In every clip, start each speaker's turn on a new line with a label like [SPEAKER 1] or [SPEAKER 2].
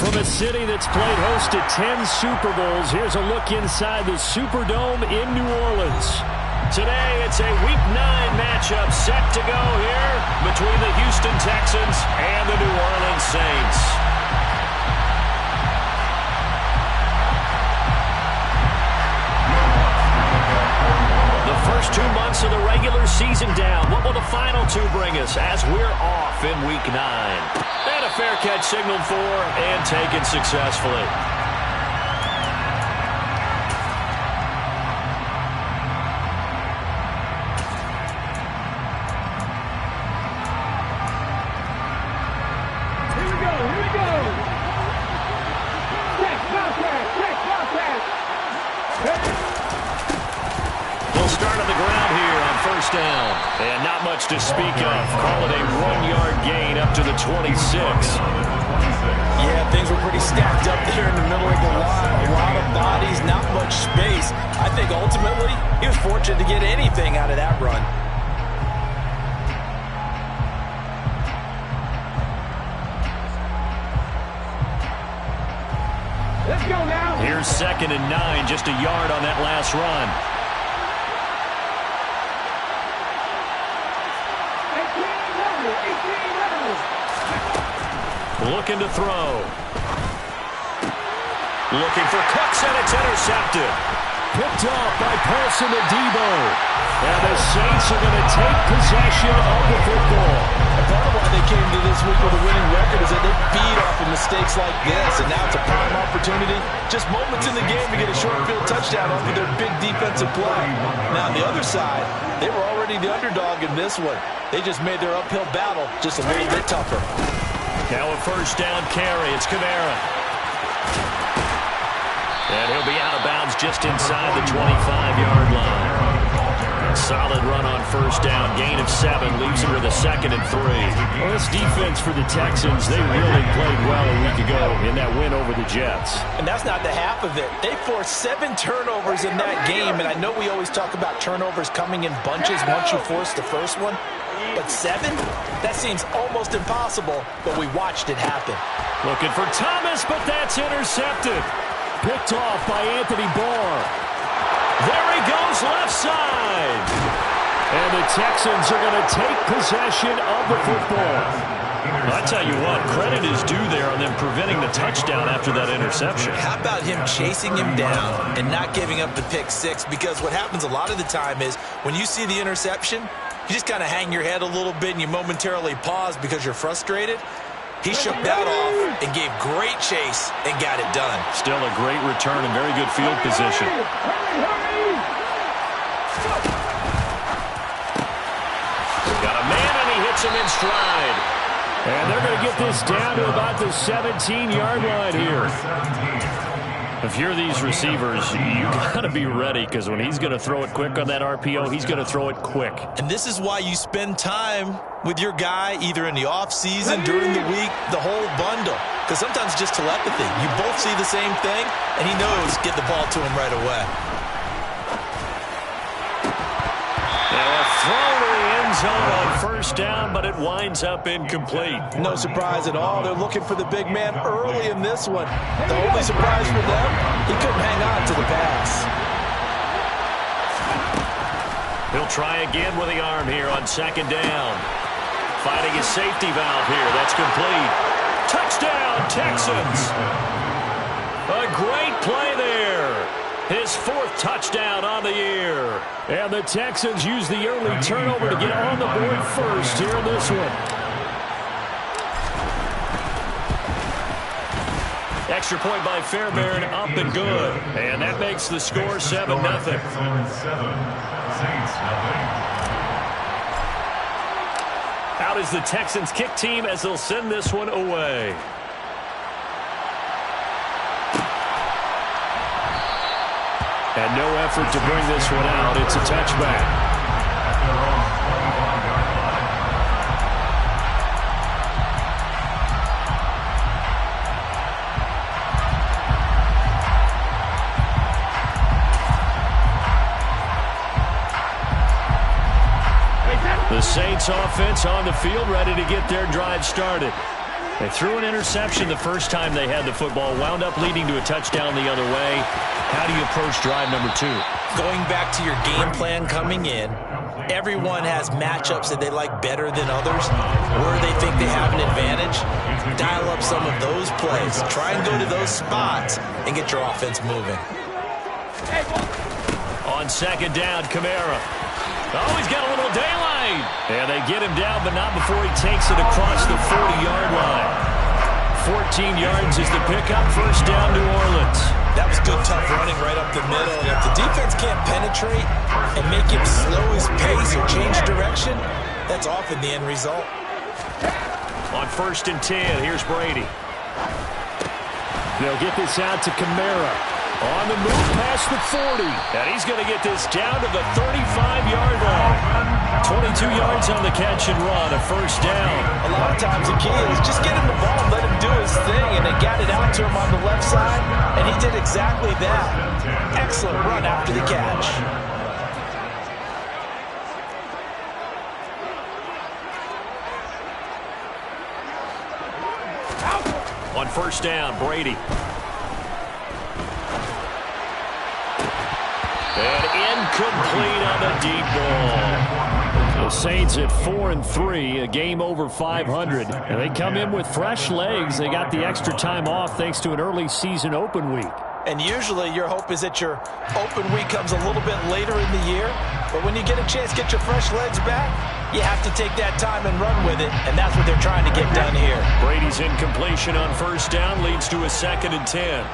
[SPEAKER 1] From a city that's played host to 10 Super Bowls, here's a look inside the Superdome in New Orleans. Today, it's a Week 9 matchup set to go here between the Houston Texans and the New Orleans Saints. The first 2 months of the regular season down. What will the final 2 bring us as we're off in Week 9? And a fair catch signaled for and taken successfully. Down. And not much to speak of. Call it a 1-yard gain up to the 26.
[SPEAKER 2] Yeah, things were pretty stacked up there in the middle of the line. A lot of bodies, not much space. I think ultimately he was fortunate to get anything out of that run.
[SPEAKER 3] Let's go now.
[SPEAKER 1] Here's 2nd and 9, just a yard on that last run. Looking to throw. Looking for Cooks, and it's intercepted. Picked off by Paulson Adebo. And the Saints are going to take possession of the football.
[SPEAKER 2] And part of why they came to this week with a winning record is that they feed off of mistakes like this, and now it's a prime opportunity. Just moments in the game to get a short field touchdown off of their big defensive play. Now, on the other side, they were already the underdog in this one. They just made their uphill battle just a little bit tougher.
[SPEAKER 1] Now a first down carry. It's Kamara. And he'll be out of bounds just inside the 25-yard line. Solid run on first down. Gain of 7 leaves him with a 2nd and 3. Well, this defense for the Texans, they really played well a week ago in that win over the Jets.
[SPEAKER 2] And that's not the half of it. They forced 7 turnovers in that game, and I know we always talk about turnovers coming in bunches once you force the first one. But 7? That seems almost impossible, but we watched it happen.
[SPEAKER 1] Looking for Thomas, but that's intercepted. Picked off by Anthony Barr. There he goes, left side. And the Texans are going to take possession of the football. I tell you what, credit is due there on them preventing the touchdown after that interception.
[SPEAKER 2] How about him chasing him down and not giving up the pick 6? Because what happens a lot of the time is when you see the interception, you just kind of hang your head a little bit and you momentarily pause because you're frustrated. He shook that off and gave great chase and got it done.
[SPEAKER 1] Still a great return and very good field position. Got a man and he hits him in stride. And they're going to get this down to about the 17-yard line here. If you're these receivers, you got to be ready because when he's going to throw it quick on that RPO, he's going to throw it quick.
[SPEAKER 2] And this is why you spend time with your guy either in the offseason, during the week, the whole bundle. Because sometimes it's just telepathy. You both see the same thing, and he knows get the ball to him right away.
[SPEAKER 1] Now a throw to the end zone on first down, but it winds up incomplete.
[SPEAKER 2] No surprise at all. They're looking for the big man early in this one. The only surprise for them, he couldn't hang on to the pass.
[SPEAKER 1] He'll try again with the arm here on 2nd down. Finding his safety valve here. That's complete. Touchdown, Texans. A great play there. His 4th touchdown on the year. And the Texans use the early turnover to get on the board first here in this one. Extra point by Fairbairn, up and good. And that makes the score 7-0. Out is the Texans kick team as they'll send this one away. And no effort to bring this one out. It's a touchback. The Saints offense on the field, ready to get their drive started. They threw an interception the first time they had the football, wound up leading to a touchdown the other way. How do you approach drive number 2?
[SPEAKER 2] Going back to your game plan coming in, everyone has matchups that they like better than others, where they think they have an advantage. Dial up some of those plays. Try and go to those spots and get your offense moving.
[SPEAKER 1] On second down, Kamara. Oh, he's got a little daylight. And they get him down, but not before he takes it across the 40-yard line. 14 yards is the pickup. First down, New Orleans.
[SPEAKER 2] That was good, tough running right up the middle. And if the defense can't penetrate and make him slow his pace or change direction, that's often the end result.
[SPEAKER 1] On first and 10, here's Brady. They'll get this out to Kamara. On the move past the 40. And he's going to get this down to the 35-yard line. 22 yards on the catch and run, a first down.
[SPEAKER 2] A lot of times the key is just get him the ball and let him do his thing. And they got it out to him on the left side, and he did exactly that. Excellent run after the catch.
[SPEAKER 1] On first down, Brady. And incomplete on the deep ball. The Saints at 4-3, a game over 500. And they come in with fresh legs. They got the extra time off thanks to an early season open week.
[SPEAKER 2] And usually your hope is that your open week comes a little bit later in the year. But when you get a chance to get your fresh legs back, you have to take that time and run with it. And that's what they're trying to get done here.
[SPEAKER 1] Brady's incompletion on first down leads to a 2nd and 10.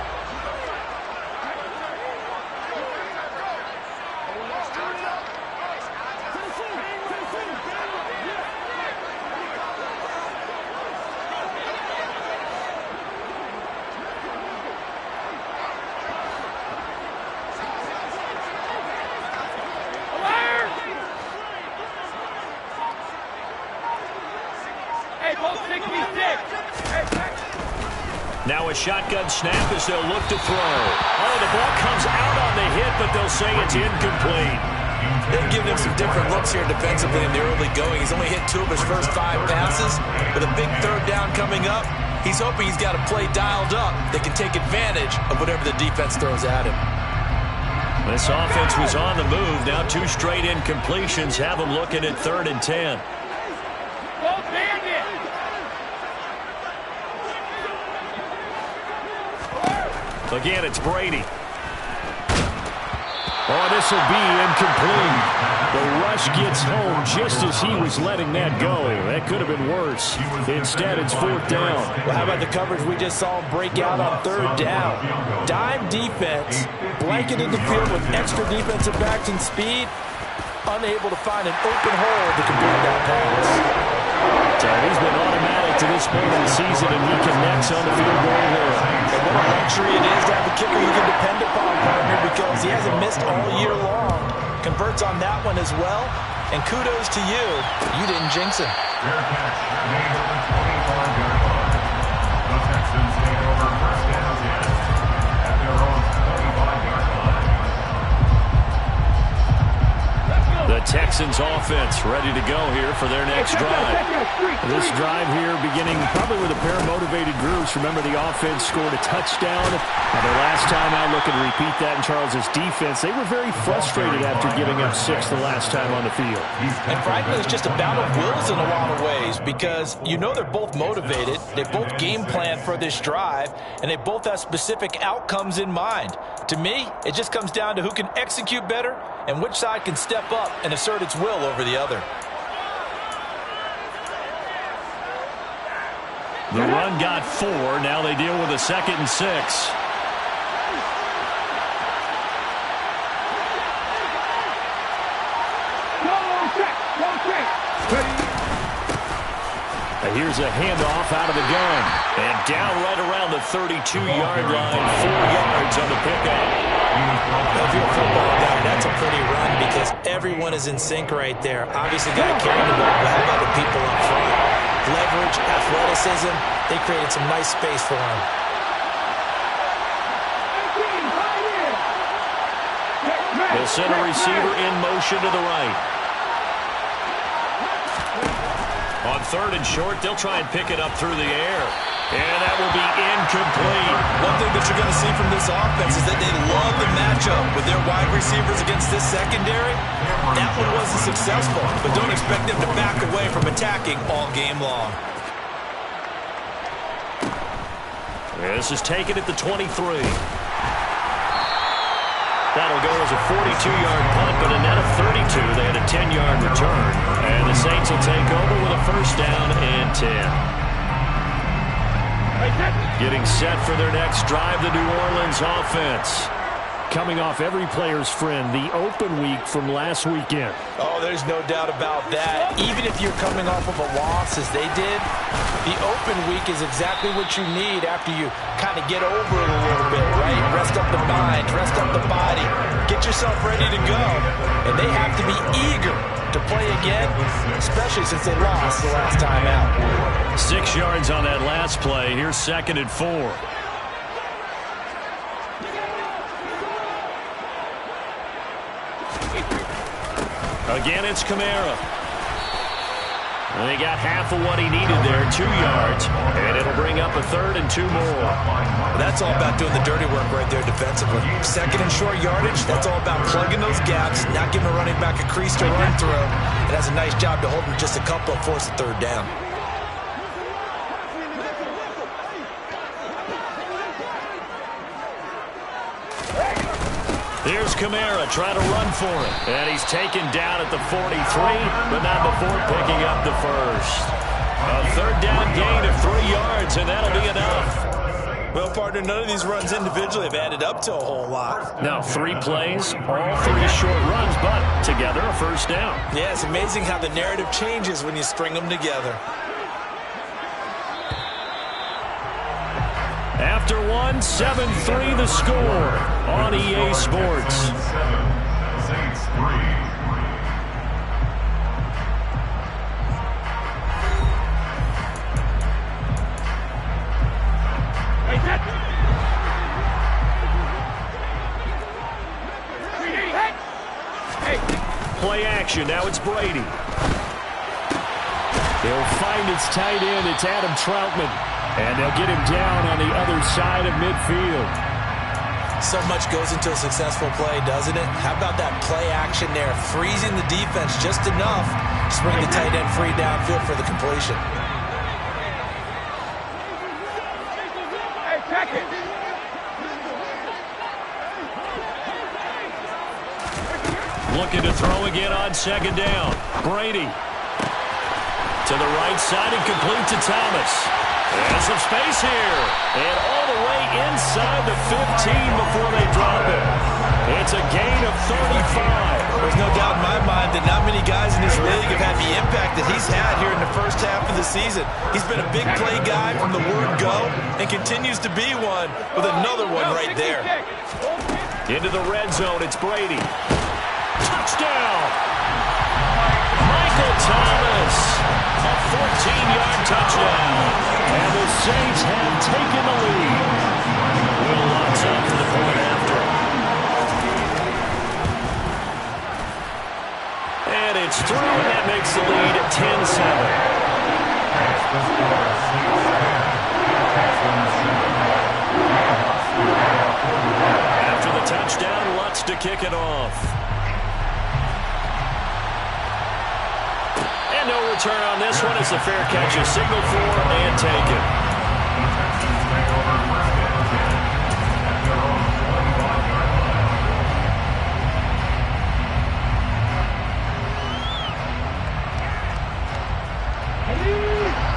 [SPEAKER 1] Now a shotgun snap as they'll look to throw. Oh, the ball comes out on the hit, but they'll say it's incomplete.
[SPEAKER 2] They've given him some different looks here defensively in the early going. He's only hit 2 of his first 5 passes. With a big third down coming up, he's hoping he's got a play dialed up that can take advantage of whatever the defense throws at him.
[SPEAKER 1] This offense was on the move. Now 2 straight incompletions have them looking at 3rd and 10. Again, it's Brady. Oh, this will be incomplete. The rush gets home just as he was letting that go. That could have been worse. Instead, it's 4th down.
[SPEAKER 2] Well, how about the coverage we just saw him break out on 3rd down? Dime defense, blanketed the field with extra defensive backs and speed, unable to find an open hole to complete that pass.
[SPEAKER 1] So he's been automatic to this point of the season, and he connects on the field goal there.
[SPEAKER 2] And what a luxury it is to have a kicker you can depend upon, partner, because he hasn't missed all year long. Converts on that one as well. And kudos to you. You didn't jinx him.
[SPEAKER 1] The Texans offense ready to go here for their next drive. This drive here beginning probably with a pair of motivated groups. Remember, the offense scored a touchdown. The last time I look and repeat that in Charles's defense, they were very frustrated after giving up 6 the last time on the field.
[SPEAKER 2] And frankly, it's just a battle of wills in a lot of ways, because you know they're both motivated. They both game plan for this drive, and they both have specific outcomes in mind. To me, it just comes down to who can execute better and which side can step up and assert its will over the other.
[SPEAKER 1] The run got 4. Now they deal with a 2nd and 6. Here's a handoff out of the gun. And down right around the 32-yard line. 4 yards on the pickup.
[SPEAKER 2] If you're a football guy, that's a pretty run because everyone is in sync right there. Obviously, got to carry the ball, but how about the people up front? Leverage, athleticism, they created some nice space for him.
[SPEAKER 1] They'll send a receiver in motion to the right. On 3rd and short. They'll try and pick it up through the air. And that will be incomplete.
[SPEAKER 2] One thing that you're going to see from this offense is that they love the matchup with their wide receivers against this secondary. That one wasn't successful, but don't expect them to back away from attacking all game long.
[SPEAKER 1] This is taken at the 23. That'll go as a 42-yard punt, but a net of 32. They had a 10-yard return. And the Saints will take over with a 1st down and 10. Getting set for their next drive, the New Orleans offense. Coming off every player's friend, the open week from last weekend.
[SPEAKER 2] Oh, there's no doubt about that. Even if you're coming off of a loss as they did, the open week is exactly what you need after you kind of get over it a little bit, right? Rest up the mind, rest up the body, get yourself ready to go. And they have to be eager to play again, especially since they lost the last time out.
[SPEAKER 1] 6 yards on that last play. Here's 2nd and 4. Again, it's Kamara. And they got half of what he needed there, 2 yards. And it'll bring up a 3rd and 2 more.
[SPEAKER 2] That's all about doing the dirty work right there defensively. 2nd and short yardage, that's all about plugging those gaps, not giving a running back a crease to run through. It has a nice job to hold him just a couple and force the 3rd down.
[SPEAKER 1] Here's Kamara trying to run for it. And he's taken down at the 43, but not before picking up the 1st. A 3rd down gain of 3 yards, and that'll be enough.
[SPEAKER 2] Well, partner, none of these runs individually have added up to a whole lot.
[SPEAKER 1] Now, 3 plays, all 3 short runs, but together a 1st down.
[SPEAKER 2] Yeah, it's amazing how the narrative changes when you string them together.
[SPEAKER 1] After 1, 7-3 the score on EA Sports.
[SPEAKER 3] Saints 3.
[SPEAKER 1] Play action, now it's Brady. They'll find its tight end, it's Adam Troutman. And they'll get him down on the other side of midfield.
[SPEAKER 2] So much goes into a successful play, doesn't it? How about that play action there? Freezing the defense just enough to bring the tight end free downfield for the completion.
[SPEAKER 1] Looking to throw again on 2nd down. Brady. To the right side and complete to Thomas. And some space here. And all the way inside the 15 before they drop it. It's a gain of 35.
[SPEAKER 2] There's no doubt in my mind that not many guys in this league have had the impact that he's had here in the 1st half of the season. He's been a big play guy from the word go and continues to be one with another one right there.
[SPEAKER 1] Into the red zone, it's Brady. Touchdown! Michael Thomas. A 14-yard touchdown. And the Saints have taken the lead. Will locks up for the point after. And it's through, and that makes the lead 10-7. After the touchdown, Lutz to kick it off. And no return on this one as the fair catch is signaled for and taken.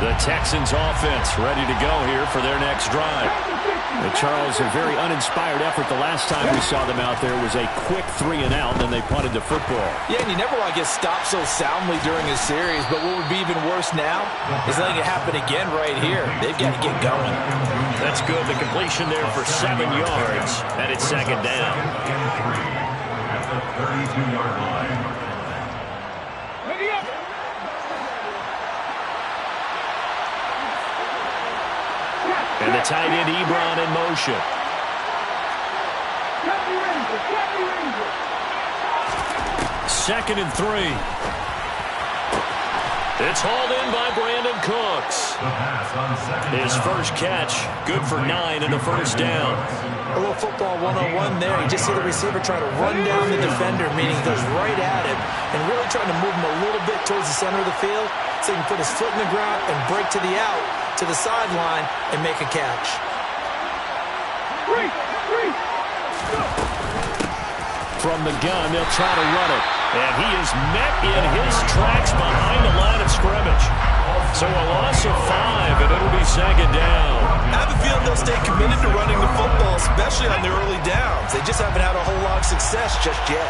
[SPEAKER 1] The Texans offense ready to go here for their next drive. Charles, a very uninspired effort. The last time we saw them out there was a quick 3-and-out, and then they punted the football.
[SPEAKER 2] Yeah, and you never want to get stopped so soundly during a series, but what would be even worse now is letting it happen again right here. They've got to get going.
[SPEAKER 1] That's good. The completion there for 7 yards, and it's 2nd down.
[SPEAKER 3] At the 32-yard line.
[SPEAKER 1] And the tight end, Ebron, in motion. Second and 3. It's hauled in by Brandon Cooks.
[SPEAKER 3] The pass on second
[SPEAKER 1] His
[SPEAKER 3] down.
[SPEAKER 1] first catch, good for 9 and a first down.
[SPEAKER 2] A little football one-on-one there. You just see the receiver try to run down the defender, meaning he goes right at him and really trying to move him a little bit towards the center of the field so he can put his foot in the ground and break to the out, to the sideline, and make a catch.
[SPEAKER 1] From the gun, they'll try to run it. And he is met in his tracks behind the line of scrimmage. So a loss of 5, and it'll be second down.
[SPEAKER 2] I have a feeling they'll stay committed to running the football, especially on the early downs. They just haven't had a whole lot of success just yet.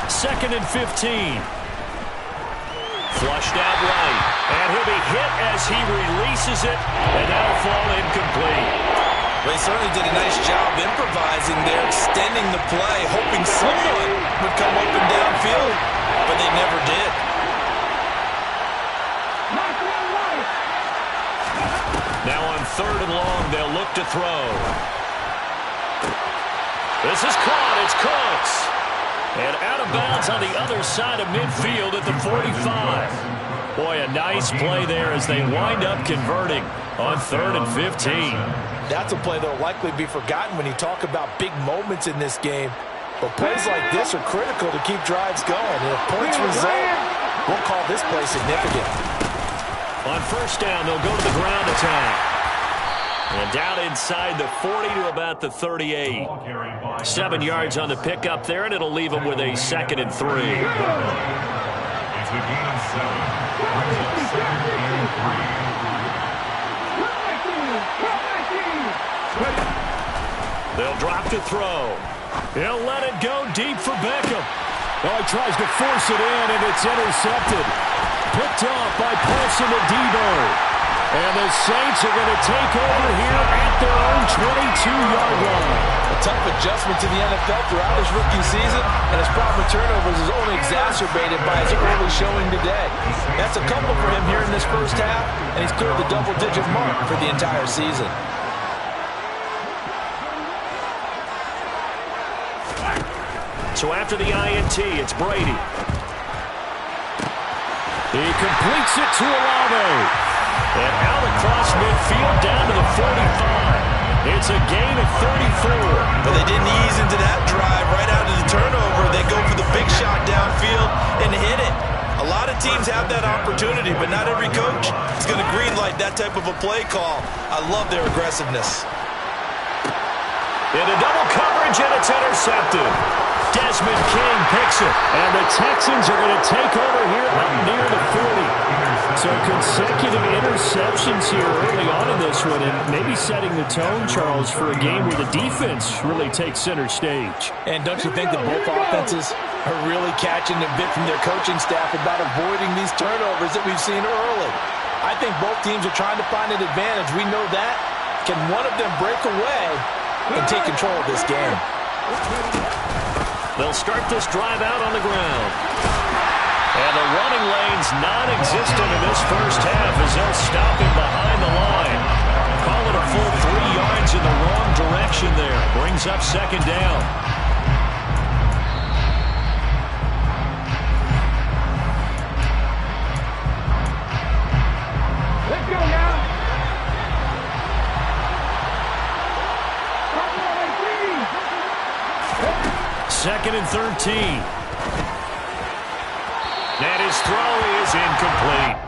[SPEAKER 1] Second and 15. Flushed out right. And he'll be hit as he releases it. And that'll fall incomplete.
[SPEAKER 2] Well, he certainly did a nice job improvising there, extending the play, hoping someone would come up and downfield, but they never did.
[SPEAKER 1] Now on 3rd and long, they'll look to throw. This is caught. It's Cooks. And out of bounds on the other side of midfield at the 45. Boy, a nice play there as they wind up converting on 3rd and 15.
[SPEAKER 2] That's a play that will likely be forgotten when you talk about big moments in this game. But plays like this are critical to keep drives going. And if points result, we'll call this play significant.
[SPEAKER 1] On first down, they'll go to the ground attack. And down inside the 40 to about the 38. 7 yards on the pickup there, and it'll leave them with a 2nd and 3.
[SPEAKER 3] It's a gain of 7. Brings up 2nd and 3.
[SPEAKER 1] They'll drop to throw. He'll let it go deep for Beckham. Oh, he tries to force it in, and it's intercepted. Picked off by Paulson Adebo. And the Saints are going to take over here at their own 22-yard line.
[SPEAKER 2] A tough adjustment to the NFL throughout his rookie season, and his problem with turnovers is only exacerbated by his early showing today. That's a couple for him here in this first half, and he's cleared the double-digit mark for the entire season.
[SPEAKER 1] So after the INT, it's Brady. He completes it to Olave. And out across midfield down to the 45. It's a gain of 34.
[SPEAKER 2] But they didn't ease into that drive right out of the turnover. They go for the big shot downfield and hit it. A lot of teams have that opportunity, but not every coach is going to greenlight that type of a play call. I love their aggressiveness.
[SPEAKER 1] Into double coverage, and it's intercepted. Desmond King picks it, and the Texans are going to take over here up near the 40. So consecutive interceptions here early on in this one, and maybe setting the tone, Charles, for a game where the defense really takes center stage.
[SPEAKER 2] And don't you think that both offenses are really catching a bit from their coaching staff about avoiding these turnovers that we've seen early? I think both teams are trying to find an advantage. We know that. Can one of them break away and take control of this game?
[SPEAKER 1] They'll start this drive out on the ground. And the running lane's non-existent in this first half as they'll stop him behind the line. Call it a full 3 yards in the wrong direction there. Brings up second down.
[SPEAKER 4] Let's go now.
[SPEAKER 1] 2nd and 13. And his throw is incomplete.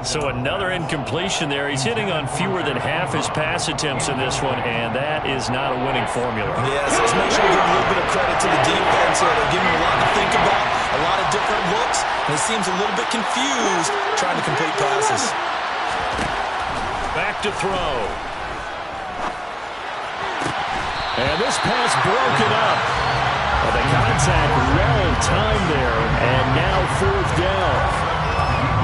[SPEAKER 1] So another incompletion there. He's hitting on fewer than half his pass attempts in this one, and that is not a winning formula.
[SPEAKER 2] Yes, let's make sure we give a little bit of credit to the defense here. They're giving him a lot to think about, a lot of different looks, and he seems a little bit confused trying to complete passes.
[SPEAKER 1] Back to throw. And this pass broken up. Well, the contact well timed there, and now 4th down.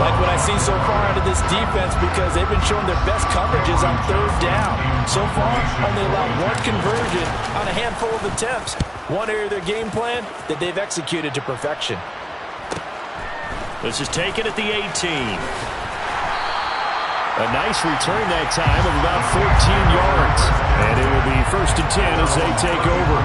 [SPEAKER 2] Like what I've seen so far out of this defense, because they've been showing their best coverages on 3rd down. So far, only allowed one conversion on a handful of attempts. One area of their game plan that they've executed to perfection.
[SPEAKER 1] This is taken at the 18. A nice return that time of about 14 yards. And it will be 1st and 10 as they take over.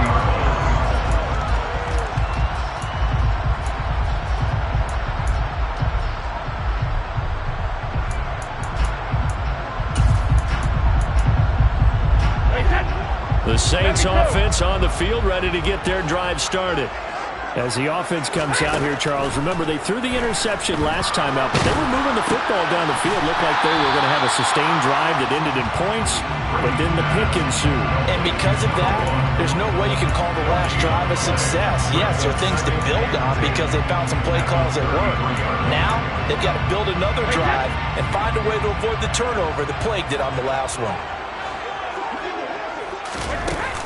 [SPEAKER 1] The Saints offense on the field, ready to get their drive started. As the offense comes out here, Charles, remember they threw the interception last time out, but they were moving the football down the field. Looked like they were going to have a sustained drive that ended in points, but then the pick ensued.
[SPEAKER 2] And because of that, there's no way you can call the last drive a success. Yes, there are things to build on because they found some play calls that work. Now, they've got to build another drive and find a way to avoid the turnover that plagued it on the last one.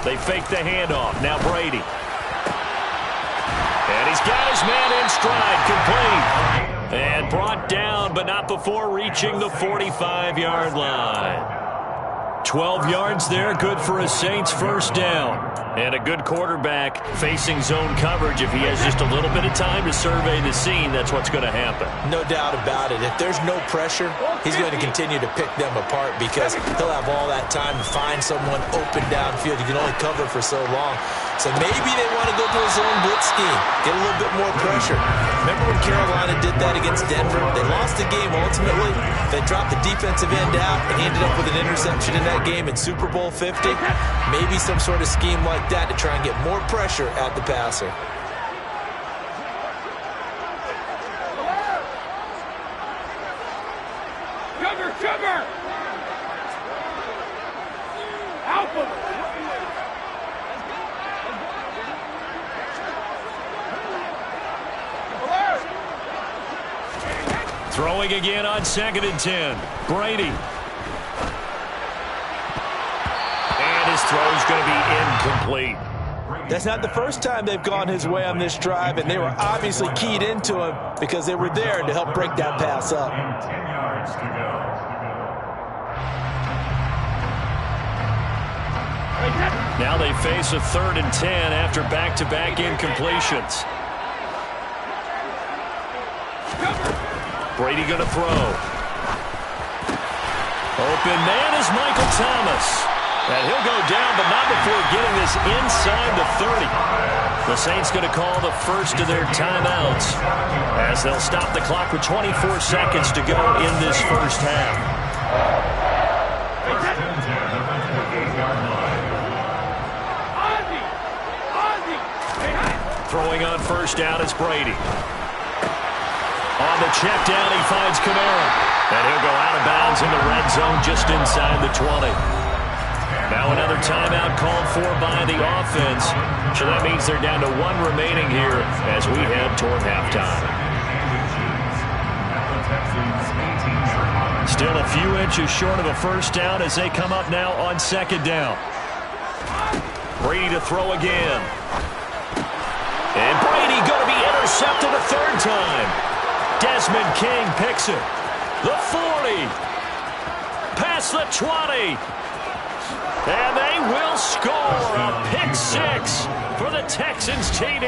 [SPEAKER 1] They fake the handoff. Now Brady. And he's got his man in stride, complete. And brought down, but not before reaching the 45-yard line. 12 yards there, good for a Saints first down. And a good quarterback facing zone coverage. If he has just a little bit of time to survey the scene, that's what's going to happen.
[SPEAKER 2] No doubt about it. If there's no pressure, he's going to continue to pick them apart because he'll have all that time to find someone open downfield. You can only cover for so long. So maybe they want to go to a zone blitz scheme, get a little bit more pressure. Remember when Carolina did that against Denver? They lost the game ultimately. They dropped the defensive end out, and he ended up with an interception in that game in Super Bowl 50. Maybe some sort of scheme like that to try and get more pressure at the passer.
[SPEAKER 4] Cover! Help him!
[SPEAKER 1] Throwing again on 2nd and 10. Brady. And his throw is going to be incomplete.
[SPEAKER 2] That's not the first time they've gone his way on this drive, and they were obviously keyed into him because they were there to help break that pass up.
[SPEAKER 3] 10 yards to go.
[SPEAKER 1] Now they face a 3rd and 10 after back-to-back incompletions. Brady going to throw. Open man is Michael Thomas. And he'll go down, but not before getting this inside the 30. The Saints going to call the first of their timeouts as they'll stop the clock with 24 seconds to go in this first half. Throwing on first down is Brady. On the check down, he finds Kamara. And he'll go out of bounds in the red zone just inside the 20. Now another timeout called for by the offense. So that means they're down to 1 remaining here as we head toward halftime. Still a few inches short of a first down as they come up now on 2nd down. Brady to throw again. And Brady going to be intercepted a 3rd time. Desmond King picks it. The 40. Past the 20. And they will score a pick 6 for the Texans TD.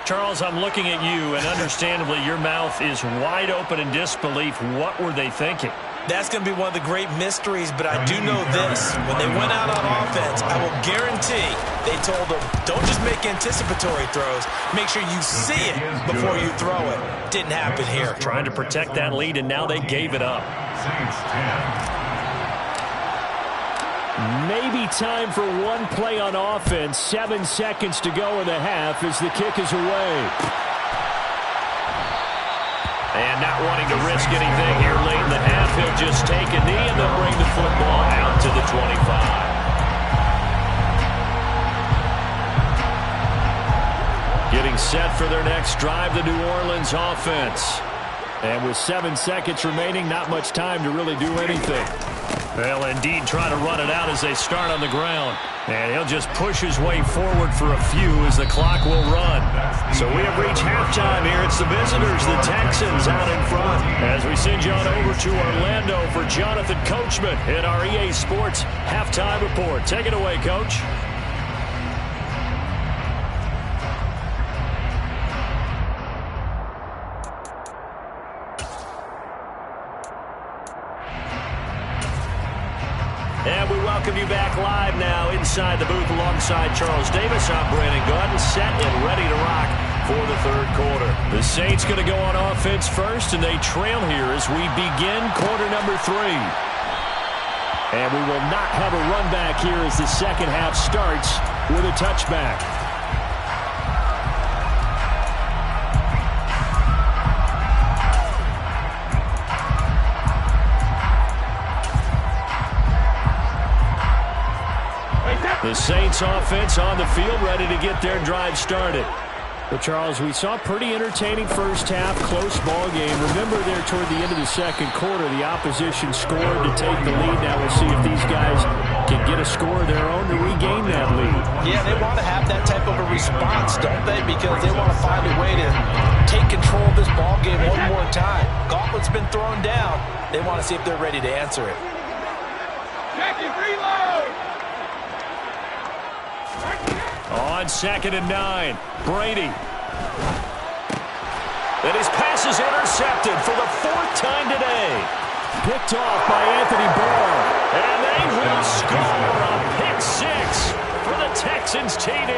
[SPEAKER 1] Charles, I'm looking at you, and understandably your mouth is wide open in disbelief. What were they thinking?
[SPEAKER 2] That's going to be one of the great mysteries, but I do know this. When they went out on offense, I will guarantee they told them, don't just make anticipatory throws. Make sure you see it before you throw it. Didn't happen here.
[SPEAKER 1] Trying to protect that lead, and now they gave it up. Maybe time for one play on offense. 7 seconds to go in the half as the kick is away. And not wanting to risk anything here late in the half, he'll just take a knee and they'll bring the football out to the 25. Getting set for their next drive, the New Orleans offense. And with 7 seconds remaining, not much time to really do anything. They'll indeed try to run it out as they start on the ground. And he'll just push his way forward for a few as the clock will run. So we have reached halftime here. It's the visitors, the Texans, out in front. As we send you on over to Orlando for Jonathan Coachman in our EA Sports Halftime Report. Take it away, Coach. And we welcome you back live now inside the booth alongside Charles Davis. I'm Brandon Gordon, set and ready to rock for the 3rd quarter. The Saints going to go on offense first, and they trail here as we begin quarter number 3. And we will not have a run back here as the second half starts with a touchback. The Saints offense on the field, ready to get their drive started. Well, Charles, we saw a pretty entertaining first half, close ball game. Remember there toward the end of the second quarter, the opposition scored to take the lead. Now we'll see if these guys can get a score of their own to regain that lead.
[SPEAKER 2] Yeah, they want to have that type of a response, don't they? Because they want to find a way to take control of this ball game one more time. Gauntlet's been thrown down. They want to see if they're ready to answer it.
[SPEAKER 4] Jackie, reload!
[SPEAKER 1] On 2nd and 9, Brady. And his pass is intercepted for the 4th time today. Picked off by Anthony Barr. And they will score a pick 6 for the Texans TD.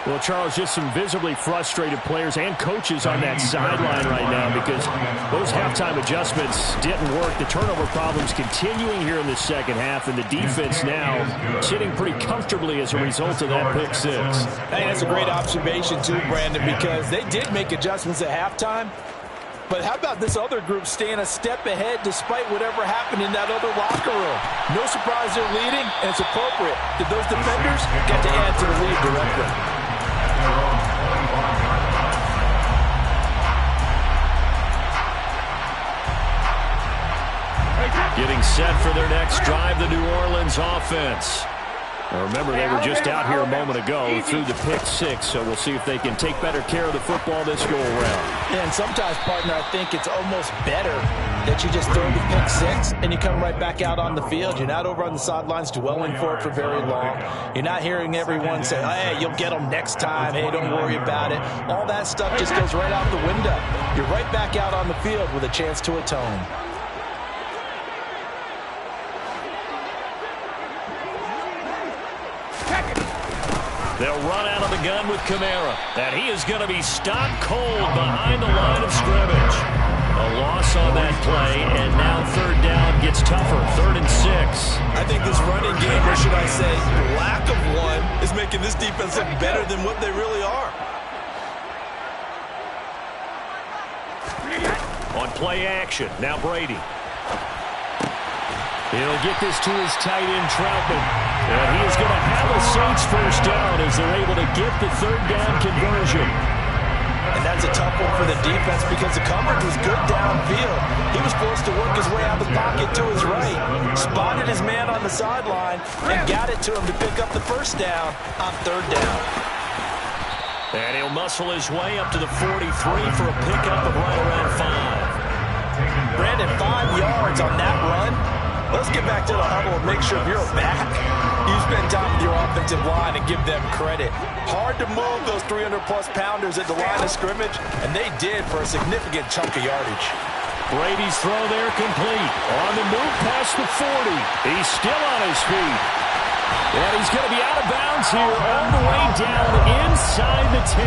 [SPEAKER 1] Well, Charles, just some visibly frustrated players and coaches on that sideline right now because those halftime adjustments didn't work. The turnover problems continuing here in the second half, and the defense now sitting pretty comfortably as a result of that pick 6.
[SPEAKER 2] Hey, that's a great observation too, Brandon, because they did make adjustments at halftime. But how about this other group staying a step ahead despite whatever happened in that other locker room? No surprise they're leading, and it's appropriate that those defenders get to add to the lead directly.
[SPEAKER 1] Getting set for their next drive, the New Orleans offense. Now remember, they were just out here a moment ago through the pick 6, so we'll see if they can take better care of the football this go-around.
[SPEAKER 2] Yeah, and sometimes, partner, I think it's almost better that you just throw the pick 6 and you come right back out on the field. You're not over on the sidelines dwelling for it for very long. You're not hearing everyone say, hey, you'll get them next time. Hey, don't worry about it. All that stuff just goes right out the window. You're right back out on the field with a chance to atone.
[SPEAKER 1] They'll run out of the gun with Kamara. And he is going to be stopped cold behind the line of scrimmage. A loss on that play, and now 3rd down gets tougher. 3rd and 6.
[SPEAKER 2] I think this running game, or should I say lack of one, is making this defense look better than what they really are.
[SPEAKER 1] On play action, now Brady. He'll get this to his tight end, Troutman. And he is going to have a Saints first down as they're able to get the 3rd down conversion.
[SPEAKER 2] And that's a tough one for the defense because the coverage was good downfield. He was forced to work his way out of the pocket to his right, spotted his man on the sideline, and got it to him to pick up the first down on 3rd down.
[SPEAKER 1] And he'll muscle his way up to the 43 for a pickup of right around 5.
[SPEAKER 2] Brandon, 5 yards on that run. Let's get back to the huddle and make sure if you're back, you spend time with your offensive line and give them credit. Hard to move those 300-plus pounders at the line of scrimmage, and they did for a significant chunk of yardage.
[SPEAKER 1] Brady's throw there complete. On the move past the 40. He's still on his feet. And he's going to be out of bounds here all the way down inside the 10.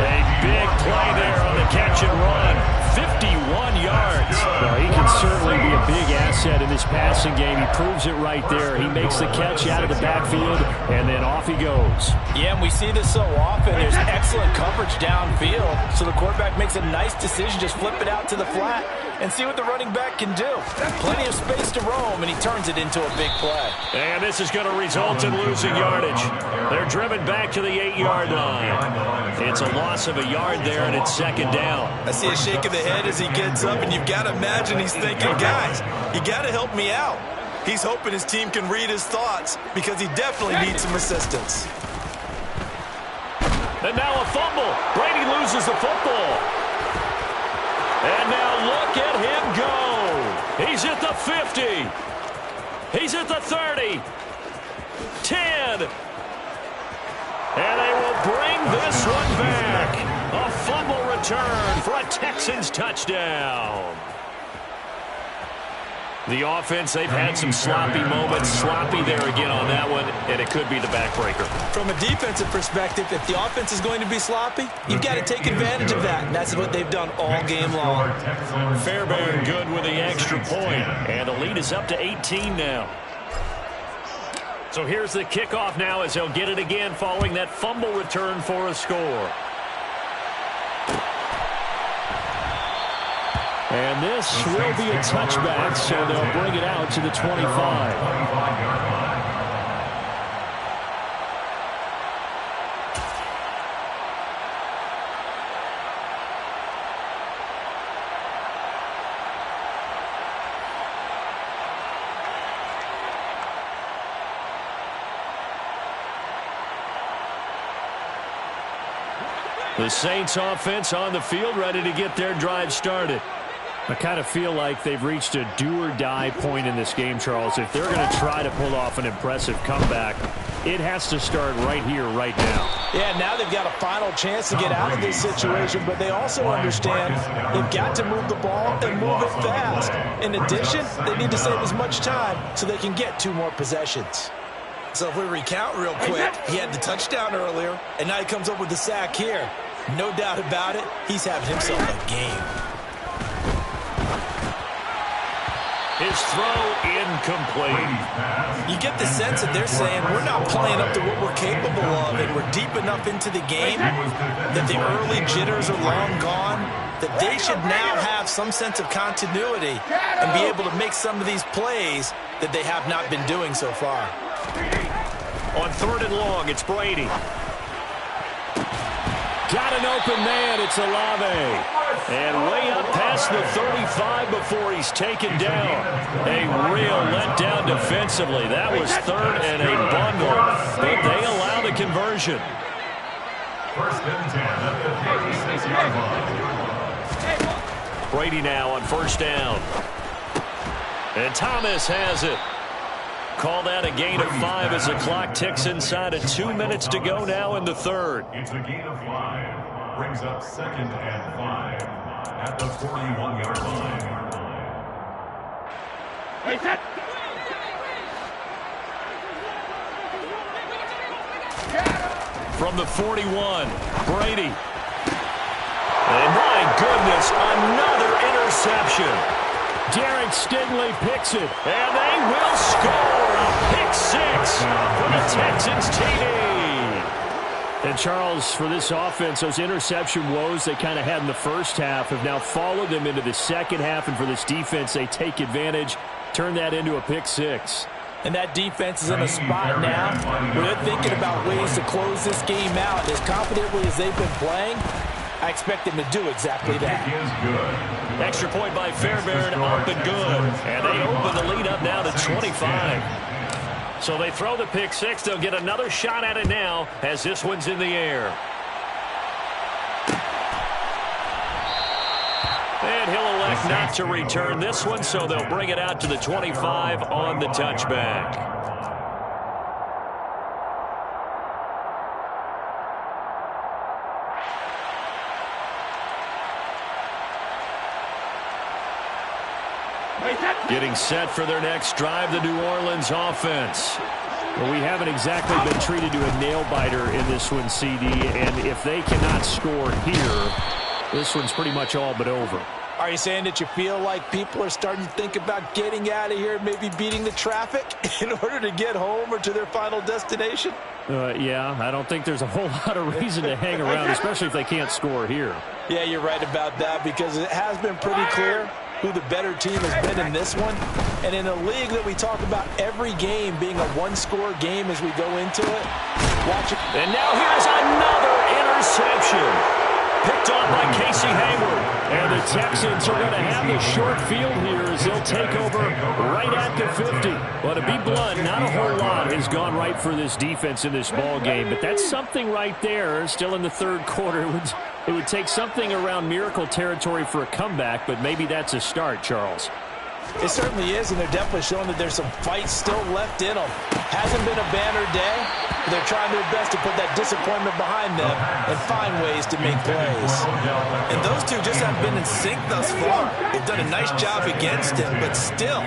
[SPEAKER 1] A big play there on the catch and run. 51 yards. Well, he can certainly be a big asset in this passing game. He proves it right there. He makes the catch out of the backfield, and then off he goes.
[SPEAKER 2] Yeah, and we see this so often. There's excellent coverage downfield, so the quarterback makes a nice decision. Just flip it out to the flat and see what the running back can do. Plenty of space to roam, and he turns it into a big play.
[SPEAKER 1] And this is going to result in losing yardage. They're driven back to the 8-yard line. It's a loss of a yard there, and it's 2nd down.
[SPEAKER 2] I see a shake of the head as he gets up, and you've got to imagine he's thinking, guys, you got to help me out. He's hoping his team can read his thoughts because he definitely needs some assistance.
[SPEAKER 1] And now a fumble. Brady loses the football. And now look at him go. He's at the 50. He's at the 30. 10. And they will bring this one back. A fumble return for a Texans touchdown. The offense, they've had some sloppy moments. Sloppy there again on that one, and it could be the backbreaker.
[SPEAKER 2] From a defensive perspective, if the offense is going to be sloppy, you've got to take advantage of that, and that's what they've done all game long.
[SPEAKER 1] Fairbairn good with the extra point, and the lead is up to 18 now. So here's the kickoff now as they'll get it again following that fumble return for a score. And this will be a touchback, so they'll bring it out to the 25. The Saints offense on the field ready to get their drive started. I kind of feel like they've reached a do-or-die point in this game, Charles. If they're going to try to pull off an impressive comeback, it has to start right here, right now.
[SPEAKER 2] Yeah, now they've got a final chance to get out of this situation, but they also understand they've got to move the ball and move it fast. In addition, they need to save as much time so they can get 2 more possessions. So if we recount real quick, he had the touchdown earlier, and now he comes up with the sack here. No doubt about it, he's having himself a game.
[SPEAKER 1] His throw incomplete.
[SPEAKER 2] You get the sense that they're saying we're not playing up to what we're capable of, and we're deep enough into the game that the early jitters are long gone, that they should now have some sense of continuity and be able to make some of these plays that they have not been doing so far.
[SPEAKER 1] On 3rd and long, it's Brady. Got an open man, it's Olave. And way up past the 35 before he's taken down. A real letdown defensively. That was 3rd and a bundle, but they allow the conversion.
[SPEAKER 3] 1st and 10 at the 36-yard line.
[SPEAKER 1] Brady now on 1st down. And Thomas has it. Call that a gain of 5 as the clock ticks inside of 2 minutes to go now in the 3rd.
[SPEAKER 3] It's a gain of 5. Brings up 2nd and 5 at the 41-yard line.
[SPEAKER 1] From the 41, Brady. And my goodness, another interception. Derek Stingley picks it, and they will score a pick 6 for the Texans TD. And Charles, for this offense, those interception woes they kind of had in the first half have now followed them into the second half, and for this defense, they take advantage, turn that into a pick 6.
[SPEAKER 2] And that defense is in a spot now where they're thinking about ways to close this game out. As confidently as they've been playing, I expect them to do exactly that.
[SPEAKER 1] Extra point by Fairbairn, up and good. And they open the lead up now to 25. So they throw the pick 6. They'll get another shot at it now as this one's in the air. And he'll elect not to return this one, so they'll bring it out to the 25 on the touchback. Getting set for their next drive, the New Orleans offense. Well, we haven't exactly been treated to a nail-biter in this one, CD, and if they cannot score here, this one's pretty much all but over.
[SPEAKER 2] Are you saying that you feel like people are starting to think about getting out of here, maybe beating the traffic in order to get home or to their final destination?
[SPEAKER 1] Yeah, I don't think there's a whole lot of reason to hang around, especially if they can't score here.
[SPEAKER 2] Yeah, you're right about that, because it has been pretty clear who the better team has been in this one. And in a league that we talk about every game being a one-score game as we go into it, watch it.
[SPEAKER 1] And now here's another interception. Picked off by Casey Hayward. And the Texans are going to have the short field here as they'll take over right at the 50. Well, to be blunt, not a whole lot has gone right for this defense in this ball game, but that's something right there. Still in the 3rd quarter. It would take something around miracle territory for a comeback, but maybe that's a start, Charles.
[SPEAKER 2] It certainly is, and they're definitely showing that there's some fight still left in them. Hasn't been a banner day, but they're trying their best to put that disappointment behind them and find ways to make plays. And those two just haven't been in sync thus far. They've done a nice job against him, but still,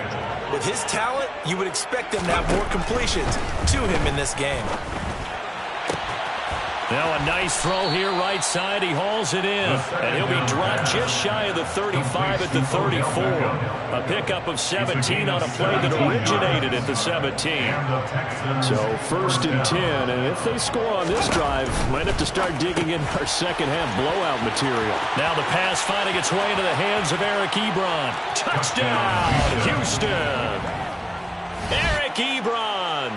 [SPEAKER 2] with his talent, you would expect them to have more completions to him in this game.
[SPEAKER 1] Now a nice throw here right side. He hauls it in. And he'll be dropped just shy of the 35 at the 34. A pickup of 17 on a play that originated at the 17. So 1st and 10. And if they score on this drive, might have to start digging in our second half blowout material. Now the pass finding its way into the hands of Eric Ebron. Touchdown, Houston. Eric Ebron.